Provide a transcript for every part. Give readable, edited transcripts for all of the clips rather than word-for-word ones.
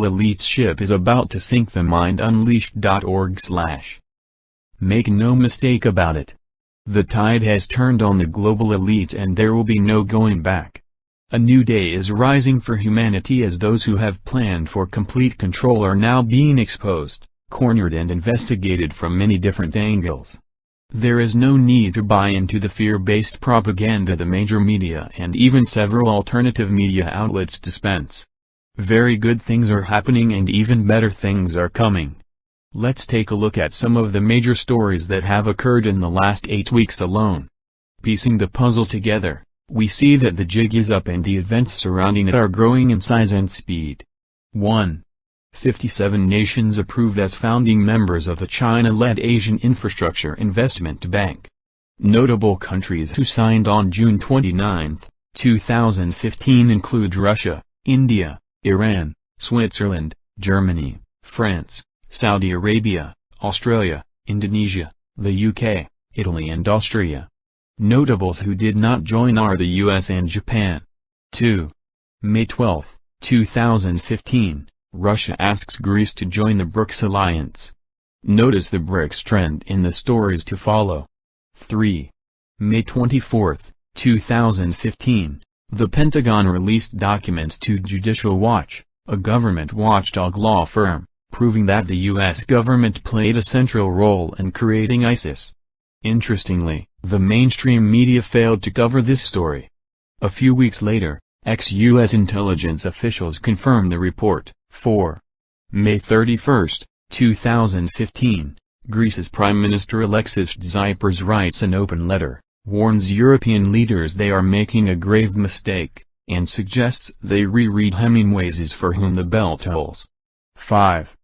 elite's ship is about to sink. TheMindUnleashed.org/. Make no mistake about it. The tide has turned on the global elite and there will be no going back. A new day is rising for humanity as those who have planned for complete control are now being exposed, cornered and investigated from many different angles. There is no need to buy into the fear-based propaganda the major media and even several alternative media outlets dispense. Very good things are happening and even better things are coming. Let's take a look at some of the major stories that have occurred in the last 8 weeks alone. Piecing the puzzle together, we see that the jig is up and the events surrounding it are growing in size and speed. 1. 57 nations approved as founding members of the China-led Asian Infrastructure Investment Bank. Notable countries who signed on June 29, 2015 include Russia, India, Iran, Switzerland, Germany, France, Saudi Arabia, Australia, Indonesia, the UK, Italy and Austria. Notables who did not join are the US and Japan. 2. May 12, 2015, Russia asks Greece to join the BRICS alliance. Notice the BRICS trend in the stories to follow. 3. May 24, 2015, the Pentagon released documents to Judicial Watch, a government watchdog law firm, proving that the U.S. government played a central role in creating ISIS. Interestingly, the mainstream media failed to cover this story. A few weeks later, ex-U.S. intelligence officials confirmed the report. 4. May 31, 2015, Greece's Prime Minister Alexis Tsipras writes an open letter, warns European leaders they are making a grave mistake, and suggests they reread Hemingway's For Whom the Bell Tolls. 5.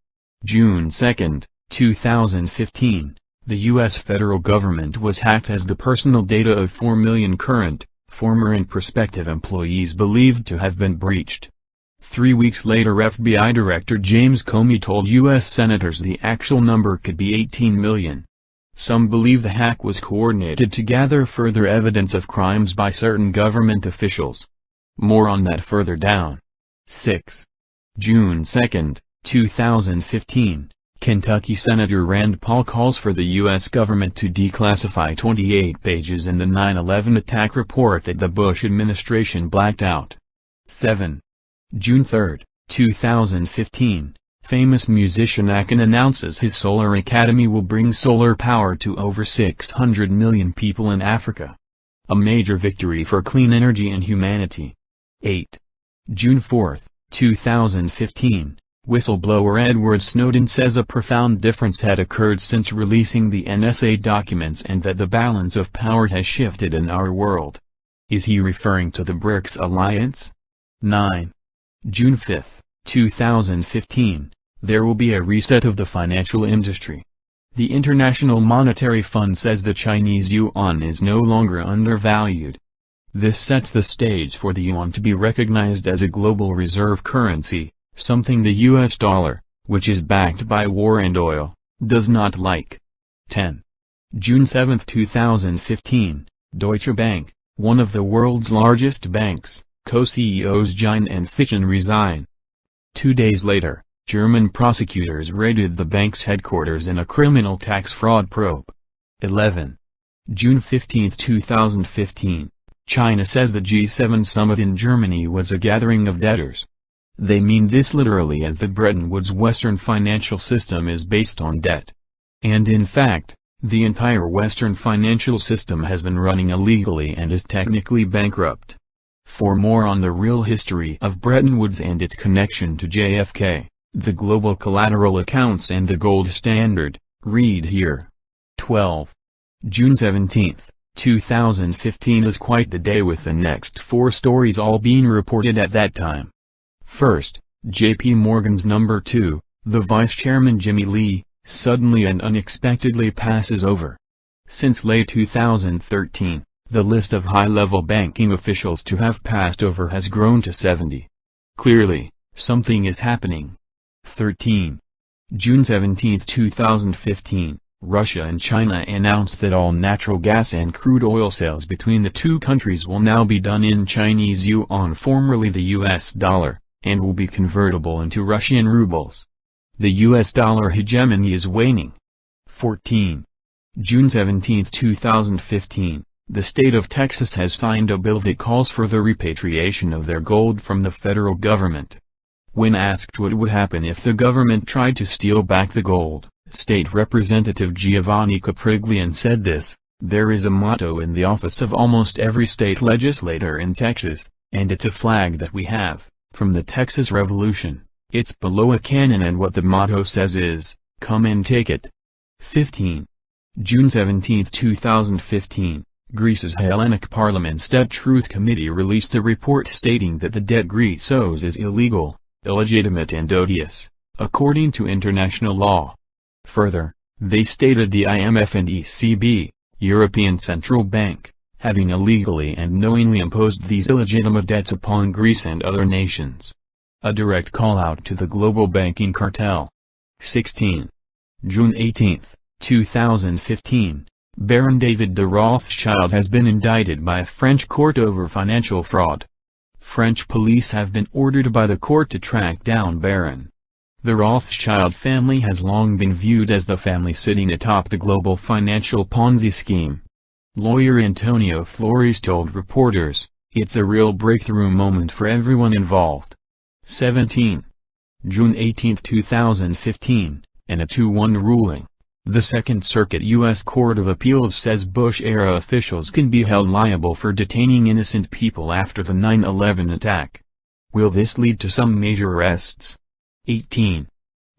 June 2, 2015, the U.S. federal government was hacked as the personal data of 4 million current, former and prospective employees believed to have been breached. 3 weeks later FBI Director James Comey told U.S. senators the actual number could be 18 million. Some believe the hack was coordinated to gather further evidence of crimes by certain government officials. More on that further down. 6. June 2, 2015, Kentucky Senator Rand Paul calls for the U.S. government to declassify 28 pages in the 9/11 attack report that the Bush administration blacked out. 7. June 3, 2015, famous musician Akon announces his Solar Academy will bring solar power to over 600 million people in Africa. A major victory for clean energy and humanity. 8. June 4, 2015, whistleblower Edward Snowden says a profound difference had occurred since releasing the NSA documents and that the balance of power has shifted in our world. Is he referring to the BRICS alliance? 9. June 5, 2015, there will be a reset of the financial industry. The International Monetary Fund says the Chinese yuan is no longer undervalued. This sets the stage for the yuan to be recognized as a global reserve currency, something the US dollar, which is backed by war and oil, does not like. 10. June 7, 2015, Deutsche Bank, one of the world's largest banks, co-CEOs Jine and Fichten resign. 2 days later, German prosecutors raided the bank's headquarters in a criminal tax fraud probe. 11. June 15, 2015, China says the G7 summit in Germany was a gathering of debtors. They mean this literally, as the Bretton Woods Western financial system is based on debt. And in fact, the entire Western financial system has been running illegally and is technically bankrupt. For more on the real history of Bretton Woods and its connection to JFK, the global collateral accounts and the gold standard, read here. 12. June 17, 2015 is quite the day with the next 4 stories all being reported at that time. First, JP Morgan's number 2, the vice chairman Jimmy Lee, suddenly and unexpectedly passes over. Since late 2013, the list of high-level banking officials to have passed over has grown to 70. Clearly, something is happening. 13. June 17, 2015, Russia and China announced that all natural gas and crude oil sales between the two countries will now be done in Chinese yuan, formerly the US dollar, and will be convertible into Russian rubles. The US dollar hegemony is waning. 14. June 17, 2015, the state of Texas has signed a bill that calls for the repatriation of their gold from the federal government. When asked what would happen if the government tried to steal back the gold, State Representative Giovanni Capriglione said this: "There is a motto in the office of almost every state legislator in Texas, and it's a flag that we have, from the Texas Revolution. It's below a cannon, and what the motto says is, 'Come and take it.'" 15. June 17, 2015, Greece's Hellenic Parliament's Debt Truth Committee released a report stating that the debt Greece owes is illegal, illegitimate and odious, according to international law. Further, they stated the IMF and ECB, European Central Bank, having illegally and knowingly imposed these illegitimate debts upon Greece and other nations. A direct call-out to the global banking cartel. 16. June 18, 2015, Baron David de Rothschild has been indicted by a French court over financial fraud. French police have been ordered by the court to track down Baron. The Rothschild family has long been viewed as the family sitting atop the global financial Ponzi scheme. Lawyer Antonio Flores told reporters, "It's a real breakthrough moment for everyone involved." 17. June 18, 2015, in a 2-1 ruling, the Second Circuit U.S. Court of Appeals says Bush-era officials can be held liable for detaining innocent people after the 9/11 attack. Will this lead to some major arrests? 18.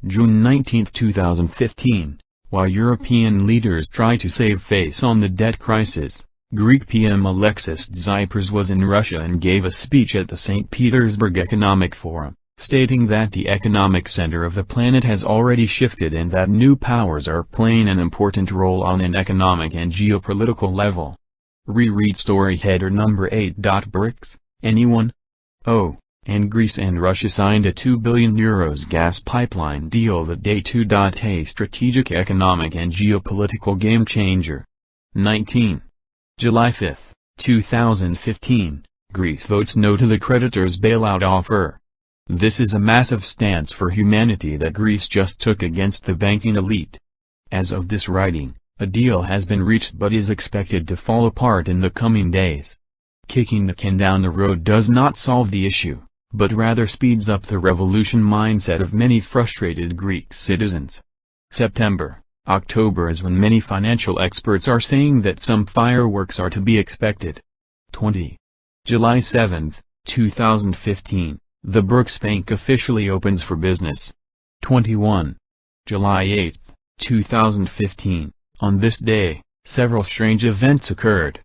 June 19, 2015, while European leaders try to save face on the debt crisis, Greek PM Alexis Tsipras was in Russia and gave a speech at the St. Petersburg Economic Forum, stating that the economic center of the planet has already shifted and that new powers are playing an important role on an economic and geopolitical level. Reread story header number 8. BRICS, anyone? Oh, and Greece and Russia signed a €2 billion gas pipeline deal that day 2. A strategic economic and geopolitical game changer. 19. July 5, 2015, Greece votes no to the creditors' bailout offer. This is a massive stance for humanity that Greece just took against the banking elite. As of this writing, a deal has been reached but is expected to fall apart in the coming days. Kicking the can down the road does not solve the issue, but rather speeds up the revolution mindset of many frustrated Greek citizens. September, October is when many financial experts are saying that some fireworks are to be expected. 20. July 7, 2015, the Brooks Bank officially opens for business. 21. July 8, 2015, on this day, several strange events occurred.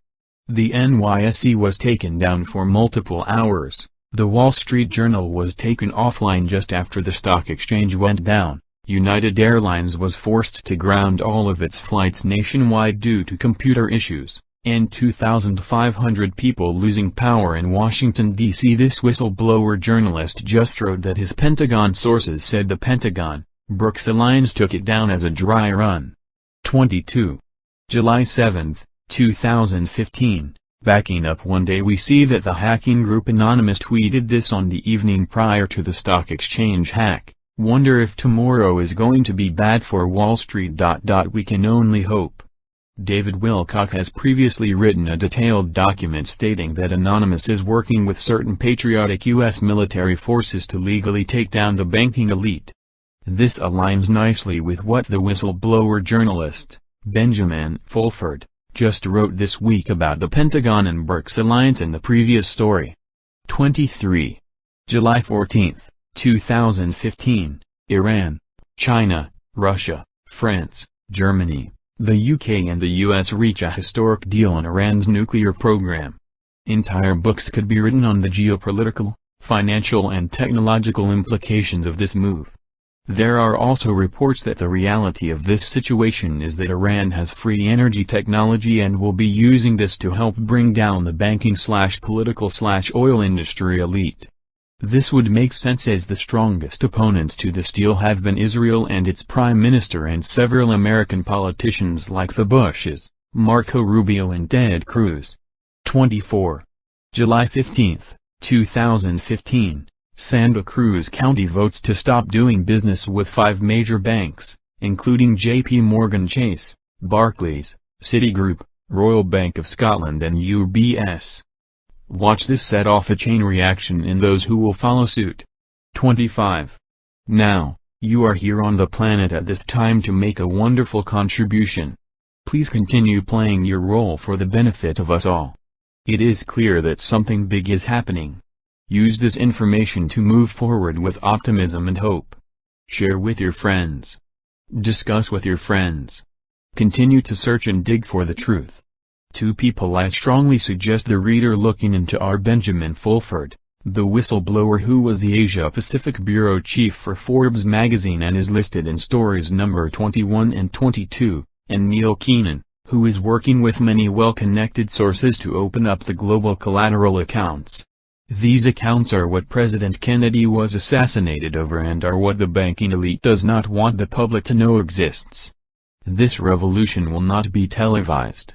The NYSE was taken down for multiple hours. The Wall Street Journal was taken offline just after the stock exchange went down. United Airlines was forced to ground all of its flights nationwide due to computer issues, and 2,500 people losing power in Washington, D.C. This whistleblower journalist just wrote that his Pentagon sources said the Pentagon, Brooks Alliance took it down as a dry run. 22. July 7, 2015. Backing up one day, we see that the hacking group Anonymous tweeted this on the evening prior to the stock exchange hack. Wonder if tomorrow is going to be bad for Wall Street. We can only hope. David Wilcock has previously written a detailed document stating that Anonymous is working with certain patriotic U.S. military forces to legally take down the banking elite. This aligns nicely with what the whistleblower journalist, Benjamin Fulford, just wrote this week about the Pentagon and Brooks Alliance in the previous story. 23. July 14, 2015, Iran, China, Russia, France, Germany, the UK and the US reach a historic deal on Iran's nuclear program. Entire books could be written on the geopolitical, financial and technological implications of this move. There are also reports that the reality of this situation is that Iran has free energy technology and will be using this to help bring down the banking/political/oil industry elite. This would make sense as the strongest opponents to this deal have been Israel and its prime minister and several American politicians like the Bushes, Marco Rubio and Ted Cruz. 24. July 15, 2015. Santa Cruz County votes to stop doing business with 5 major banks, including JP Morgan Chase, Barclays, Citigroup, Royal Bank of Scotland and UBS. Watch this set off a chain reaction in those who will follow suit. 25. Now, you are here on the planet at this time to make a wonderful contribution. Please continue playing your role for the benefit of us all. It is clear that something big is happening. Use this information to move forward with optimism and hope. Share with your friends. Discuss with your friends. Continue to search and dig for the truth. 2 people I strongly suggest the reader looking into are Benjamin Fulford, the whistleblower who was the Asia-Pacific bureau chief for Forbes magazine and is listed in stories number 21 and 22, and Neil Keenan, who is working with many well-connected sources to open up the global collateral accounts. These accounts are what President Kennedy was assassinated over and are what the banking elite does not want the public to know exists. This revolution will not be televised.